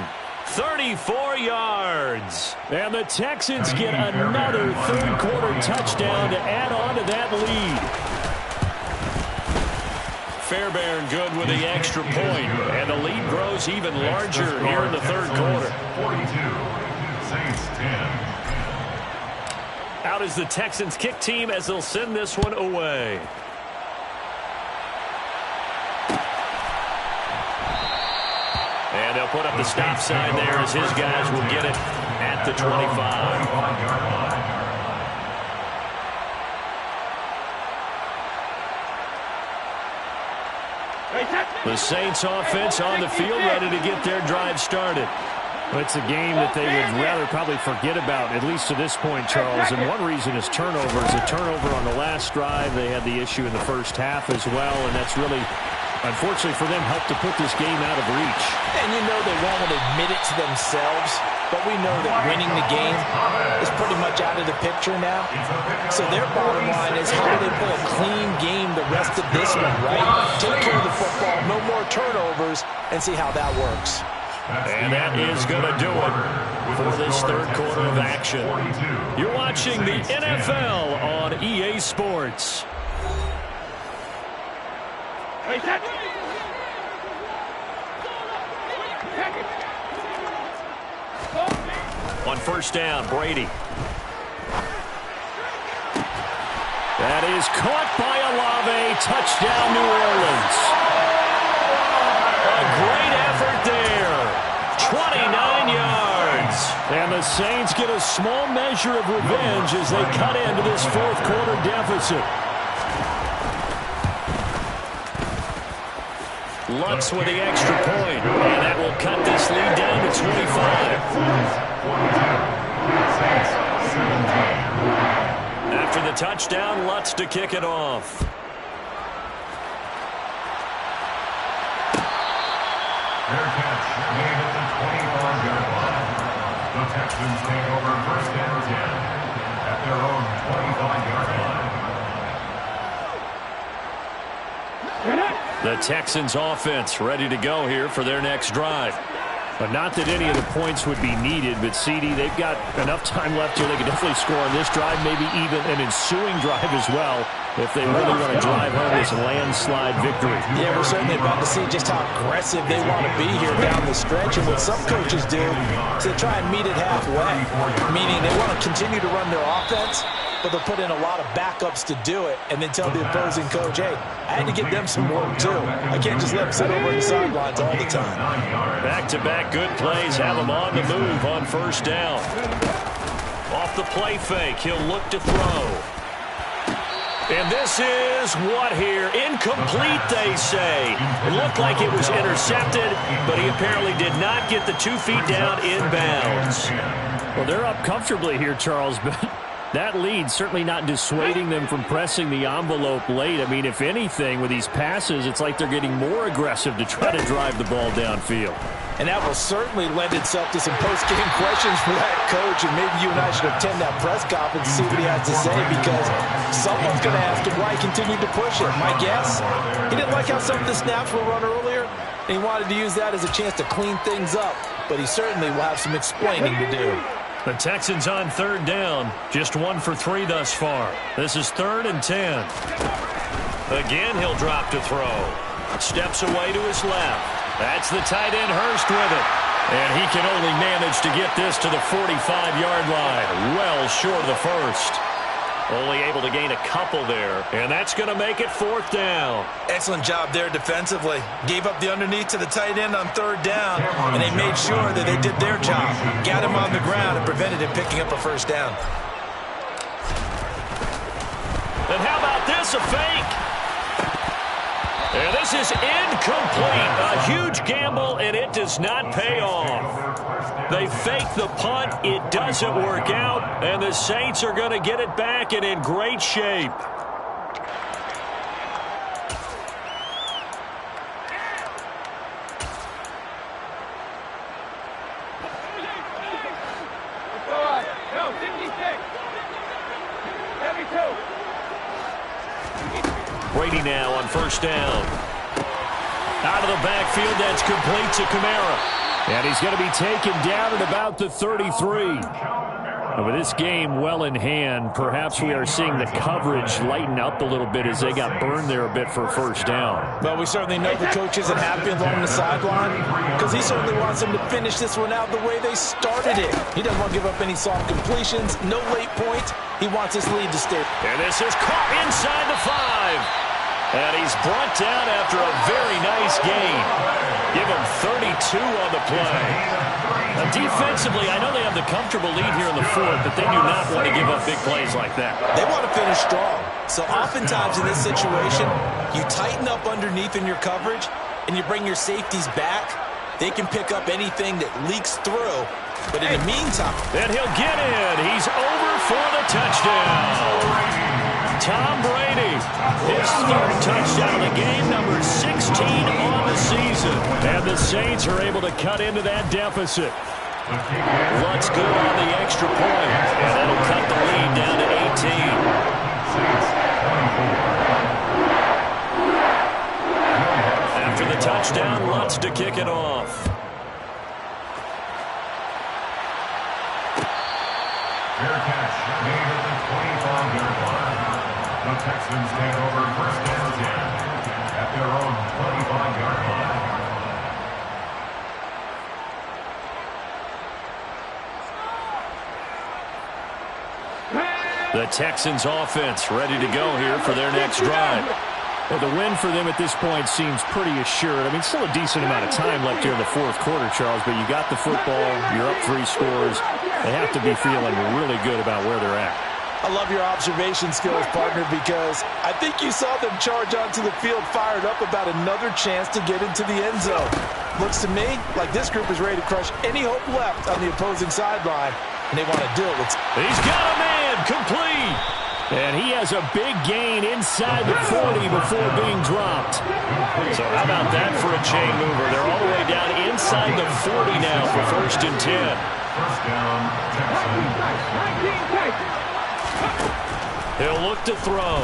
[SPEAKER 1] 34 yards. And the Texans get another third-quarter touchdown to add on to that lead. Fairbairn good with the extra point, and the lead grows even larger here in the third quarter.
[SPEAKER 3] 42, Saints 10.
[SPEAKER 1] Out is the Texans kick team as they'll send this one away. And they'll put up the stop sign there as his guys will get it at the 25. The Saints offense on the field ready to get their drive started.
[SPEAKER 5] Well, it's a game that they would rather probably forget about, at least to this point, Charles. And one reason is turnovers. A turnover on the last drive. They had the issue in the first half as well, and that's really, unfortunately for them, helped to put this game out of reach.
[SPEAKER 2] And you know they won't admit it to themselves, but we know that winning the game is pretty much out of the picture now. So their bottom line is how do they play a clean game the rest of this one, right? Take care of the football, no more turnovers, and see how that works.
[SPEAKER 1] And that is going to do it for this third quarter of action. You're watching the NFL on EA Sports. On first down, Brady. That is caught by Olave. Touchdown, New Orleans. A great effort there. 29 yards. And the Saints get a small measure of revenge as they cut into this fourth quarter deficit. Lutz with the extra point, and that will cut this lead down to 25. After the touchdown, Lutz to kick it off.
[SPEAKER 3] Their catch made at the 25-yard line. The Texans take over 1st and 10 at their own 25-yard line.
[SPEAKER 1] The Texans offense ready to go here for their next drive.
[SPEAKER 5] But not that any of the points would be needed, but CD, they've got enough time left here. They can definitely score on this drive, maybe even an ensuing drive as well, if they really want to drive home this landslide victory.
[SPEAKER 2] Yeah, we're certainly about to see just how aggressive they want to be here down the stretch. And what some coaches do is they try and meet it halfway, meaning they want to continue to run their offense, but they'll put in a lot of backups to do it and then tell the opposing coach, hey, I had to give them some work too. I can't just let them sit over on the sidelines all the time.
[SPEAKER 1] Back-to-back good plays have him on the move on first down. Off the play fake, he'll look to throw. And this is what here? Incomplete, they say. It looked like it was intercepted, but he apparently did not get the 2 feet down inbounds.
[SPEAKER 5] Well, they're up comfortably here, Charles, but that lead certainly not dissuading them from pressing the envelope late. I mean, if anything, with these passes, it's like they're getting more aggressive to try to drive the ball downfield.
[SPEAKER 2] And that will certainly lend itself to some post-game questions for that coach, and maybe you and I should attend that press conference and see what he has to say, because someone's going to ask him why he continued to push it. My guess, he didn't like how some of the snaps were run earlier, and he wanted to use that as a chance to clean things up, but he certainly will have some explaining to do.
[SPEAKER 1] The Texans on third down, just 1 for 3 thus far. This is 3rd and 10. Again, he'll drop to throw. Steps away to his left. That's the tight end Hurst with it. And he can only manage to get this to the 45-yard line, well short of the first. Only able to gain a couple there, and that's going to make it 4th down.
[SPEAKER 2] Excellent job there defensively. Gave up the underneath to the tight end on 3rd down, and they made sure that they did their job. Got him on the ground and prevented him picking up a 1st down.
[SPEAKER 1] And how about this, a fake? And this is incomplete. A huge gamble, and it does not pay off. They fake the punt. It doesn't work out, and the Saints are going to get it back and in great shape. Brady now on 1st down. Out of the backfield, that's complete to Kamara.
[SPEAKER 5] And he's going to be taken down at about the 33. And with this game well in hand, perhaps we are seeing the coverage lighten up a little bit as they got burned there a bit for a 1st down.
[SPEAKER 2] Well, we certainly know the coach isn't happy along the sideline because he certainly wants them to finish this one out the way they started it. He doesn't want to give up any soft completions, no late points. He wants his lead to stay.
[SPEAKER 1] And this is caught inside the 5. And he's brought down after a very nice gain. Give him 32 on the play. Now, defensively, I know they have the comfortable lead here in the 4th, but they do not want to give up big plays like that.
[SPEAKER 2] They want to finish strong. So oftentimes in this situation, you tighten up underneath in your coverage, and you bring your safeties back. They can pick up anything that leaks through. But in the meantime...
[SPEAKER 1] And he'll get in. He's over for the touchdown. Tom Brady, his 3rd touchdown of the game, number 16 on the season. And the Saints are able to cut into that deficit. Lutz good on the extra point, and that'll cut the lead down to 18. After the touchdown, Lutz to kick it off.
[SPEAKER 3] Fair catch made at the 25-yard line. The Texans take over 1st and 10 at their own 25-yard line.
[SPEAKER 1] The Texans offense ready to go here for their next drive.
[SPEAKER 5] Well, the win for them at this point seems pretty assured. I mean, still a decent amount of time left here in the 4th quarter, Charles, but you got the football, you're up 3 scores. They have to be feeling really good about where they're at.
[SPEAKER 2] I love your observation skills, partner, because I think you saw them charge onto the field fired up about another chance to get into the end zone. Looks to me like this group is ready to crush any hope left on the opposing sideline, and they want to do it with...
[SPEAKER 1] He's got a man, complete.
[SPEAKER 5] And he has a big gain inside the 40 before being dropped.
[SPEAKER 1] So how about that for a chain mover? They're all the way down inside the 40 now for 1st and 10.
[SPEAKER 3] 1st down, Texans.
[SPEAKER 1] He'll look to throw.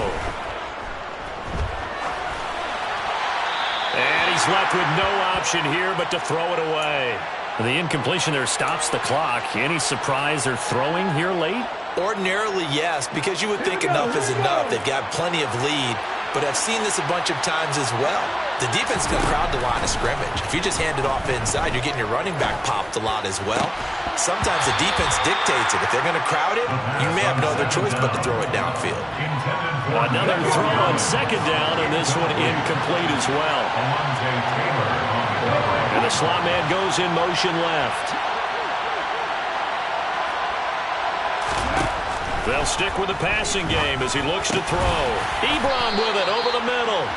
[SPEAKER 1] And he's left with no option here but to throw it away.
[SPEAKER 5] The incompletion there stops the clock. Any surprise they're throwing here late?
[SPEAKER 2] Ordinarily, yes, because you would think enough is enough. They've got plenty of lead, but I've seen this a bunch of times as well. The defense can crowd the line of scrimmage. If you just hand it off inside, you're getting your running back popped a lot as well. Sometimes the defense dictates it. If they're going to crowd it, you may have no other choice but to throw it downfield.
[SPEAKER 1] Another throw on 2nd down, and this one incomplete as well. And the slot man goes in motion left. They'll stick with the passing game as he looks to throw. Ebron with it over the middle.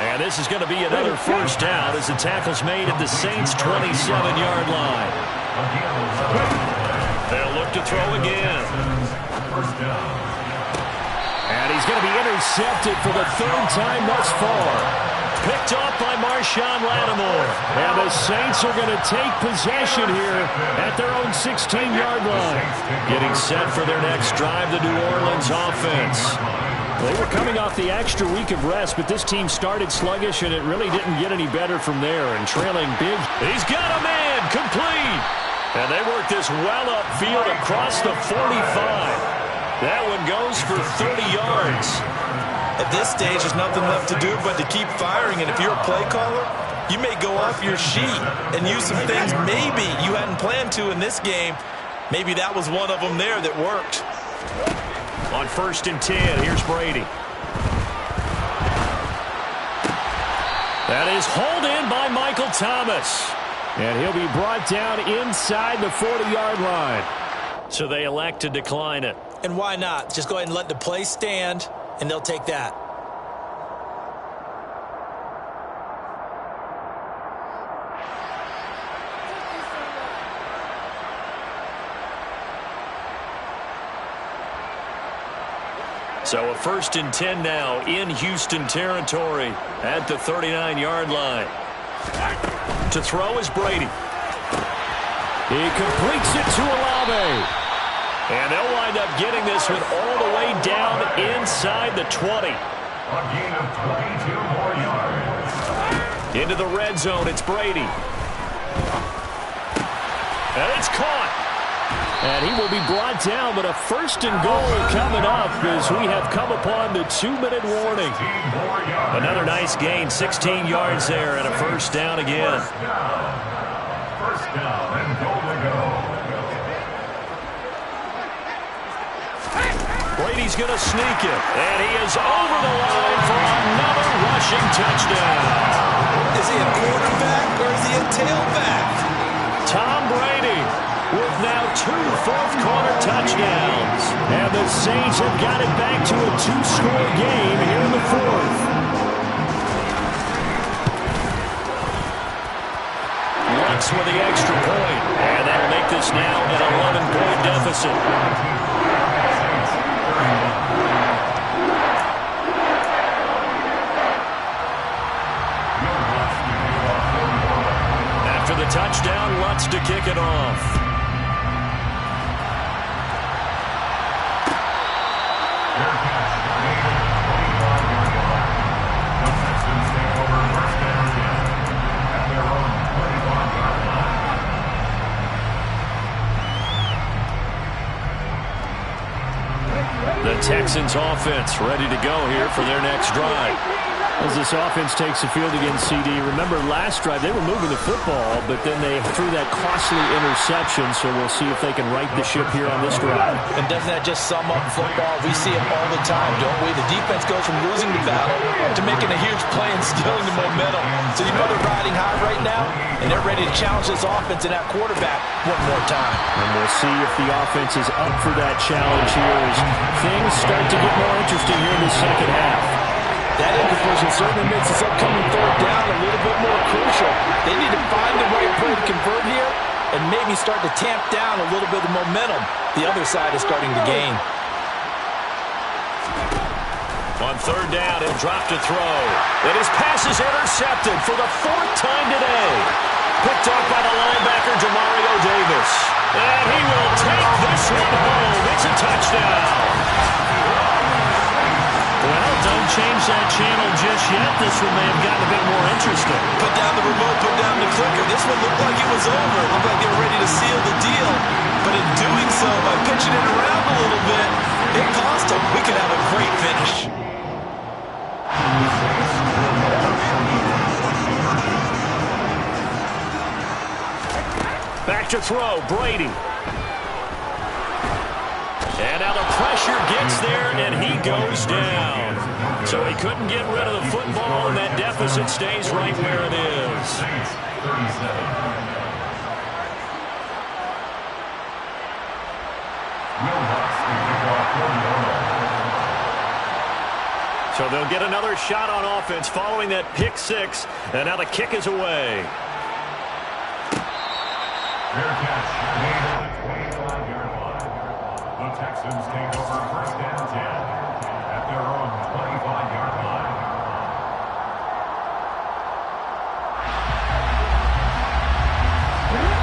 [SPEAKER 1] And this is going to be another 1st down as the tackle's made at the Saints' 27-yard line. They'll look to throw again.
[SPEAKER 5] And he's going to be intercepted for the 3rd time thus far.
[SPEAKER 1] Picked off by Marshawn Lattimore.
[SPEAKER 5] And the Saints are going to take possession here at their own 16-yard line.
[SPEAKER 1] Getting set for their next drive, the New Orleans offense.
[SPEAKER 5] They were coming off the extra week of rest, but this team started sluggish, and it really didn't get any better from there. And trailing big.
[SPEAKER 1] He's got a man, complete. And they work this well upfield across the 45. That one goes for 30 yards.
[SPEAKER 2] At this stage, there's nothing left to do but to keep firing. And if you're a play caller, you may go off your sheet and use some things maybe you hadn't planned to in this game. Maybe that was one of them there that worked.
[SPEAKER 1] On 1st and 10, here's Brady. That is hauled in by Michael Thomas.
[SPEAKER 5] And he'll be brought down inside the 40-yard line.
[SPEAKER 1] So they elect to decline it.
[SPEAKER 2] And why not? Just go ahead and let the play stand, and they'll take that.
[SPEAKER 1] So a 1st and 10 now in Houston territory at the 39-yard line. To throw is Brady.
[SPEAKER 5] He completes it to Olave.
[SPEAKER 1] And they'll wind up getting this one all the way down inside the 20.
[SPEAKER 3] A gain of 22 more yards.
[SPEAKER 1] Into the red zone, it's Brady. And it's caught.
[SPEAKER 5] And he will be brought down, but a 1st and goal coming up as we have come upon the 2-minute warning.
[SPEAKER 1] Another nice gain, 16 yards there, and a 1st down again.
[SPEAKER 3] First down and goal to go.
[SPEAKER 1] Brady's going to sneak it, and he is over the line for another rushing touchdown.
[SPEAKER 2] Is he a quarterback or is he a tailback?
[SPEAKER 1] Tom Brady with now 2 fourth-quarter touchdowns.
[SPEAKER 5] And the Saints have got it back to a 2-score game here in the 4th.
[SPEAKER 1] Lutz with the extra point, and that'll make this now an 11-point deficit. After the touchdown, Lutz to kick it off. The Texans offense ready to go here for their next drive.
[SPEAKER 5] As this offense takes the field against CD, remember last drive they were moving the football, but then they threw that costly interception, so we'll see if they can right the ship here on this drive.
[SPEAKER 2] And doesn't that just sum up football? We see it all the time, don't we? The defense goes from losing the battle to making a huge play and stealing the momentum. So you know they're riding high right now, and they're ready to challenge this offense and that quarterback one more time.
[SPEAKER 5] And we'll see if the offense is up for that challenge here as things start to get more interesting here in the second half.
[SPEAKER 2] That incompletion certainly makes this upcoming 3rd down a little bit more crucial. They need to find the right play to convert here and maybe start to tamp down a little bit of momentum the other side is starting to gain.
[SPEAKER 1] On 3rd down, he'll drop to throw. And his pass is intercepted for the 4th time today. Picked up by the linebacker, Demario Davis. And he will take this one home. It's a touchdown. Well, don't change that channel just yet. This one may have gotten a bit more interesting.
[SPEAKER 2] Put down the remote, put down the clicker. This one looked like it was over. It looked like they were ready to seal the deal. But in doing so, by pitching it around a little bit, it cost them. We could have a great finish.
[SPEAKER 1] Back to throw, Brady. And now the pressure gets there, and he goes down. So he couldn't get rid of the football, and that deficit stays right where it is. So they'll get another shot on offense following that pick 6, and now the kick is away.
[SPEAKER 3] Fair catch made at the 25-yard line. The Texans take over 1st and 10 at their own 25-yard line.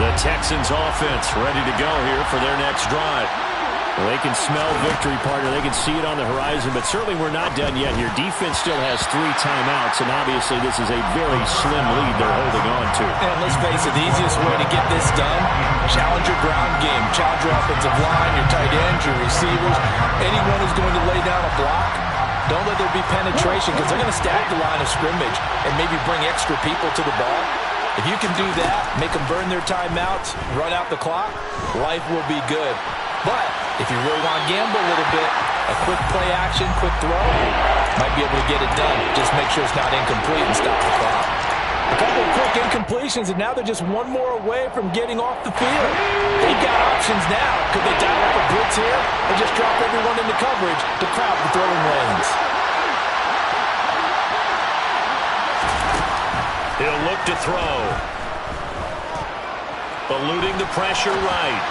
[SPEAKER 1] The Texans offense ready to go here for their next drive.
[SPEAKER 5] Well, they can smell victory, partner. They can see it on the horizon, but certainly we're not done yet here. Defense still has 3 timeouts, and obviously this is a very slim lead they're holding on to.
[SPEAKER 2] And let's face it, the easiest way to get this done, challenge your ground game, challenge your offensive line, your tight ends, your receivers, anyone who's going to lay down a block. Don't let there be penetration because they're going to stack the line of scrimmage and maybe bring extra people to the ball. If you can do that, make them burn their timeouts, run out the clock, life will be good. But if you really want to gamble a little bit, A quick play action, quick throw, might be able to get it done. Just make sure it's not incomplete and stop the clock. A couple of quick incompletions, and now they're just one more away from getting off the field. They've got options now. Could they dial up a blitz here and just drop everyone into coverage to crowd the throwing lanes?
[SPEAKER 1] He'll look to throw. Eluding the pressure right.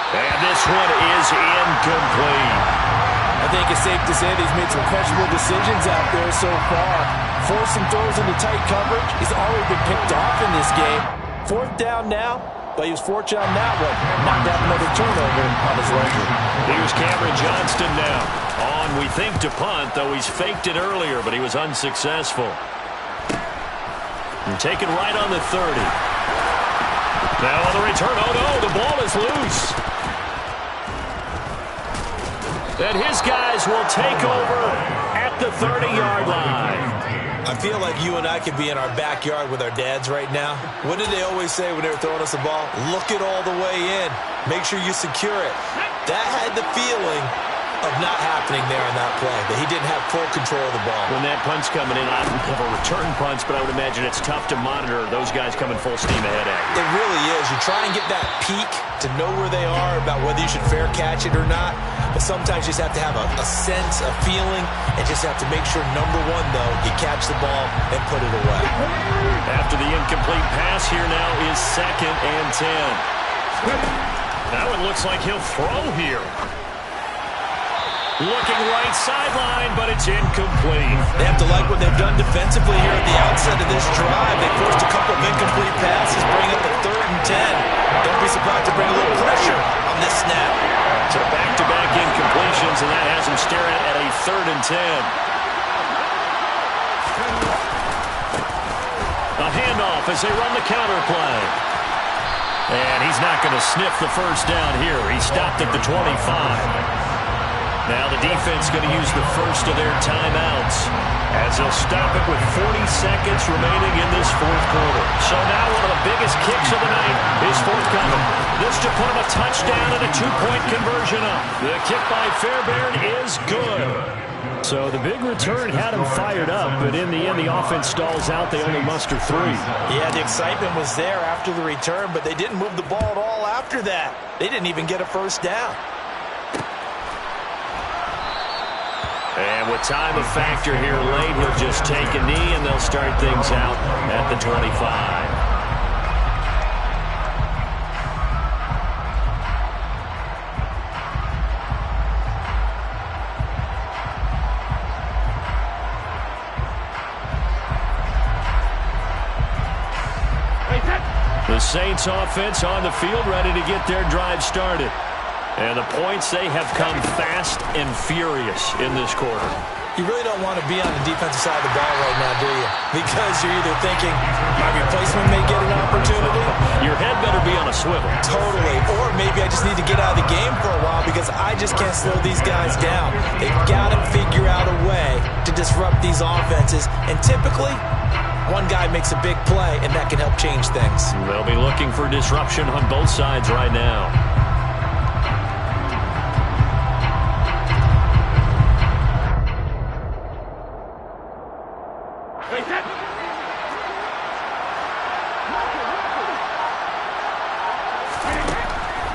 [SPEAKER 1] And this one is incomplete.
[SPEAKER 2] I think it's safe to say that he's made some questionable decisions out there so far. Forced some throws into tight coverage. He's already been picked off in this game. 4th down now, but he was fortunate on that one. Not to have another turnover on his record.
[SPEAKER 1] Here's Cameron Johnston now. On, we think, to punt, though he's faked it earlier, but he was unsuccessful. And taken right on the 30. Now on the return, oh no, the ball is loose. And his guys will take over at the 30-yard line.
[SPEAKER 2] I feel like you and I could be in our backyard with our dads right now. What did they always say when they were throwing us the ball? Look it all the way in. Make sure you secure it. That had the feeling of not happening there on that play, that he didn't have full control of the ball.
[SPEAKER 1] When that punt's coming in, I don't have a return punch, but I would imagine it's tough to monitor those guys coming full steam ahead at you.
[SPEAKER 2] It really is. You try and get that peek to know where they are, about whether you should fair catch it or not, but sometimes you just have to have a sense, a feeling, and just have to make sure, number one, though, you catch the ball and put it away.
[SPEAKER 1] After the incomplete pass, here now is 2nd and 10. Now it looks like he'll throw here. Looking right sideline, but it's incomplete.
[SPEAKER 2] They have to like what they've done defensively here at the outset of this drive. They forced a couple of incomplete passes, bring up the 3rd and 10. Don't be surprised to bring a little pressure on this snap.
[SPEAKER 1] So back-to-back incompletions, and that has him staring at a 3rd and 10. A handoff as they run the counter play. And he's not going to sniff the first down here. He stopped at the 25. Now the defense going to use the first of their timeouts as they'll stop it with 40 seconds remaining in this 4th quarter. So now one of the biggest kicks of the night is forthcoming. This to put him a touchdown and a 2-point conversion up. The kick by Fairbairn is good.
[SPEAKER 5] So the big return had him fired up, but in the end the offense stalls out. They only muster 3.
[SPEAKER 2] Yeah, the excitement was there after the return, but they didn't move the ball at all after that. They didn't even get a first down.
[SPEAKER 1] And with time a factor here late, he'll just take a knee, and they'll start things out at the 25. The Saints offense on the field, ready to get their drive started. And the points, they have come fast and furious in this quarter.
[SPEAKER 2] You really don't want to be on the defensive side of the ball right now, do you? Because you're either thinking, my replacement may get an opportunity.
[SPEAKER 1] Your head better be on a swivel.
[SPEAKER 2] Totally. Or maybe I just need to get out of the game for a while because I just can't slow these guys down. They've got to figure out a way to disrupt these offenses. And typically, one guy makes a big play, and that can help change things.
[SPEAKER 1] They'll be looking for disruption on both sides right now.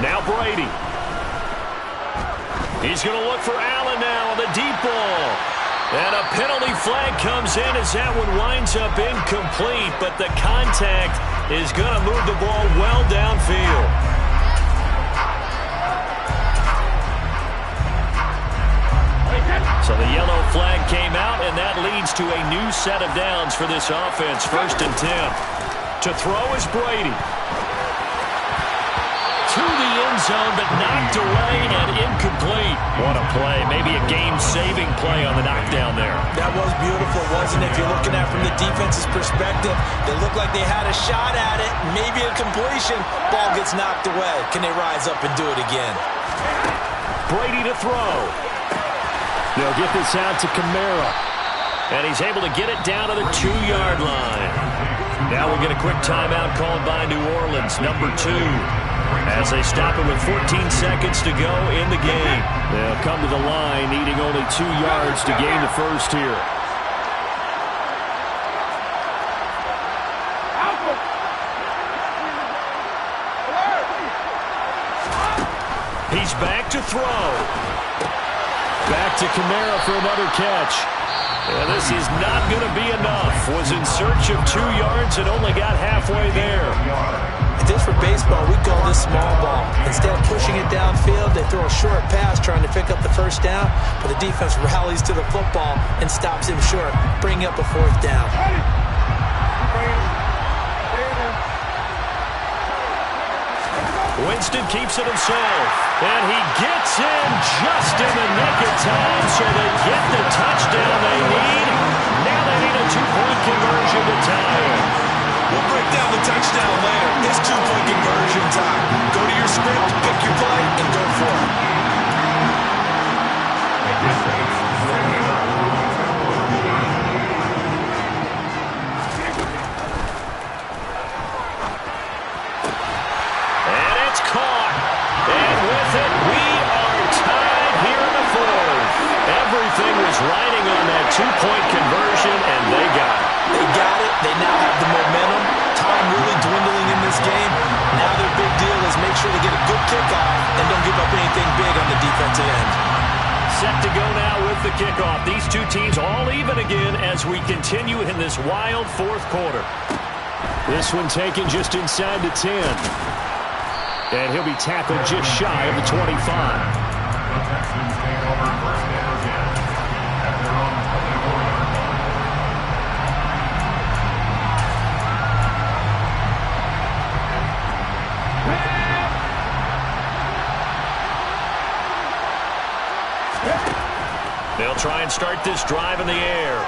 [SPEAKER 1] Now Brady. He's going to look for Allen now on the deep ball. And a penalty flag comes in as that one winds up incomplete, but the contact is going to move the ball well downfield. So the yellow flag came out, and that leads to a new set of downs for this offense. 1st and 10. To throw is Brady. To the end zone, but knocked away and incomplete. What a play. Maybe a game-saving play on the knockdown there.
[SPEAKER 2] That was beautiful, wasn't it? If you're looking at it from the defense's perspective, they looked like they had a shot at it, maybe a completion. Ball gets knocked away. Can they rise up and do it again?
[SPEAKER 1] Brady to throw.
[SPEAKER 5] They'll get this out to Kamara.
[SPEAKER 1] And he's able to get it down to the 2-yard line. Now we'll get a quick timeout called by New Orleans, number 2. as they stop it with 14 seconds to go in the game.
[SPEAKER 5] They'll come to the line, needing only 2 yards to gain the first here.
[SPEAKER 1] He's back to throw.
[SPEAKER 5] Back to Kamara for another catch.
[SPEAKER 1] And this is not going to be enough. Was in search of 2 yards and only got halfway there.
[SPEAKER 2] Just for baseball, we call this small ball. Instead of pushing it downfield, they throw a short pass trying to pick up the first down, but the defense rallies to the football and stops him short, bringing up a 4th down.
[SPEAKER 1] Winston keeps it himself, and he gets in just in the nick of time, so they get the touchdown they need. Now they need a 2-point conversion to tie it.
[SPEAKER 2] We'll break down the touchdown later. It's 2-point conversion time. Go to your script, pick your play, and go for it.
[SPEAKER 1] And it's caught. And with it, we are tied here in the 4th. Everything was riding on that 2-point conversion, and they got it.
[SPEAKER 2] They got it. They now have the momentum. Time really dwindling in this game. Now their big deal is make sure they get a good kickoff and don't give up anything big on the defensive end.
[SPEAKER 1] Set to go now with the kickoff. These two teams all even again as we continue in this wild 4th quarter.
[SPEAKER 5] This one taken just inside the 10. And he'll be tackled just shy of the 25.
[SPEAKER 3] The Texans take over 1st and 10 at their own 24-yard line.
[SPEAKER 1] They'll try and start this drive in the air.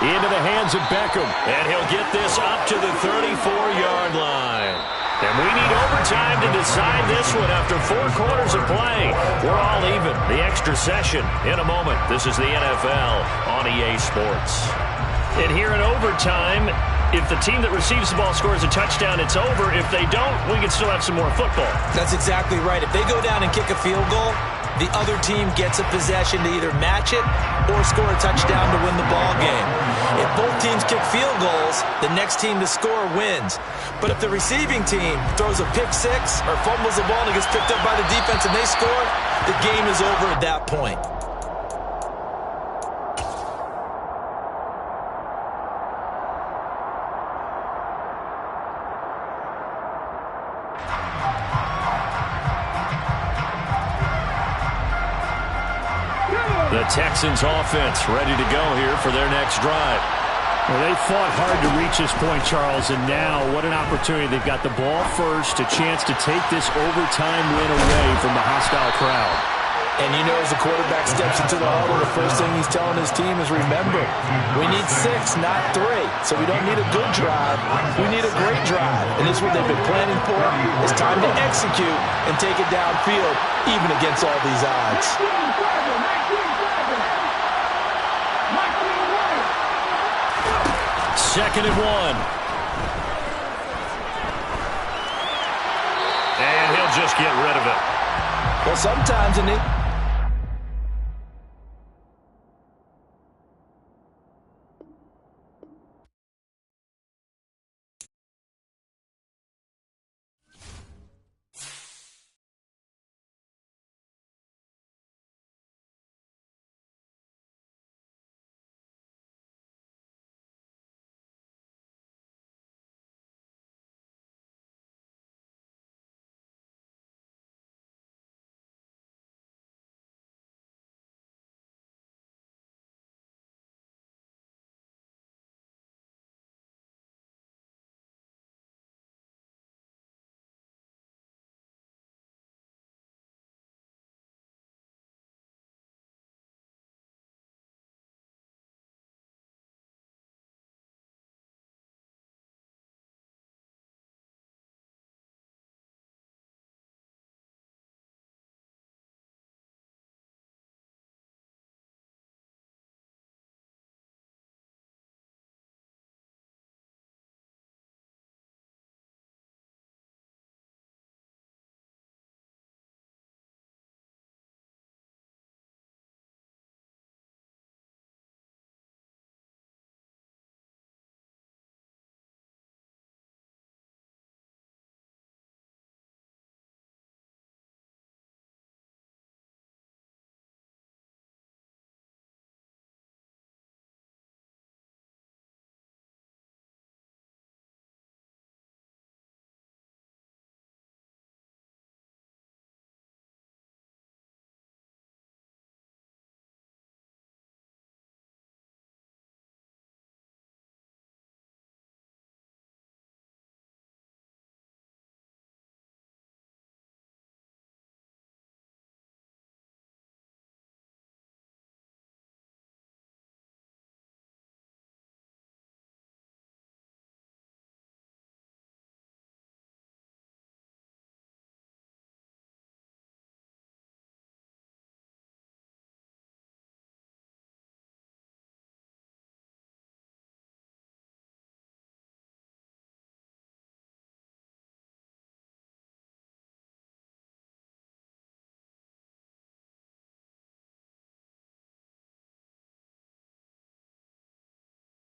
[SPEAKER 5] Into the hands of Beckham.
[SPEAKER 1] And he'll get this up to the 34-yard line. And we need overtime to decide this one after 4 quarters of play. We're all even. The extra session in a moment. This is the NFL on EA Sports. And here in overtime, if the team that receives the ball scores a touchdown, it's over. If they don't, we can still have some more football.
[SPEAKER 2] That's exactly right. If they go down and kick a field goal, the other team gets a possession to either match it or score a touchdown to win the ball game. If both teams kick field goals, the next team to score wins. But if the receiving team throws a pick 6 or fumbles the ball and it gets picked up by the defense and they score, the game is over at that point.
[SPEAKER 1] The Texans offense ready to go here for their next drive.
[SPEAKER 5] Well, they fought hard to reach this point, Charles, and now what an opportunity. They've got the ball first, a chance to take this overtime win away from the hostile crowd.
[SPEAKER 2] And you know, as the quarterback steps into the huddle, the first thing he's telling his team is, remember, we need 6, not 3. So we don't need a good drive. We need a great drive. And this is what they've been planning for. It's time to execute and take it downfield, even against all these odds.
[SPEAKER 1] 2nd and 1. And he'll just get rid of it.
[SPEAKER 2] Well, sometimes,